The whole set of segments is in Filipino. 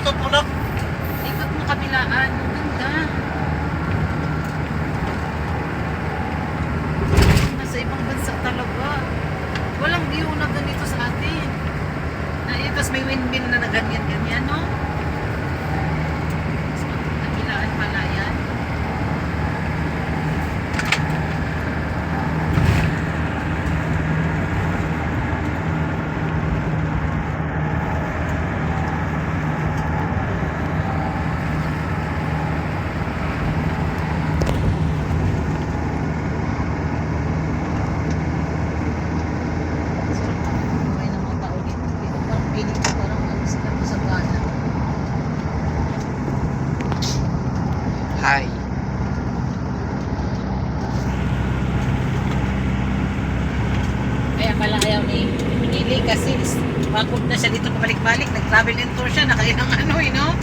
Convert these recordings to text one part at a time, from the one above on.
ikot mo na. Ikot mo kabilaan. Ang ganda. Nasa ibang bansa talaga. Walang view na ganito sa atin. Tapos may windmill na ganyan-ganyan, no? Kabilaan pala yan. Hi. Kaya pala ayaw ni pinili kasi bakod na siya dito pabalik-balik. Nag-travel and tour siya. Nakailang ano no?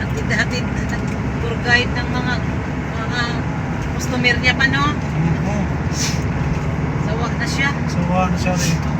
Hatid-hatid. Nag-tour guide ng mga customer niya pa, no? Oo. Sawa na siya. Sawa na siya rito.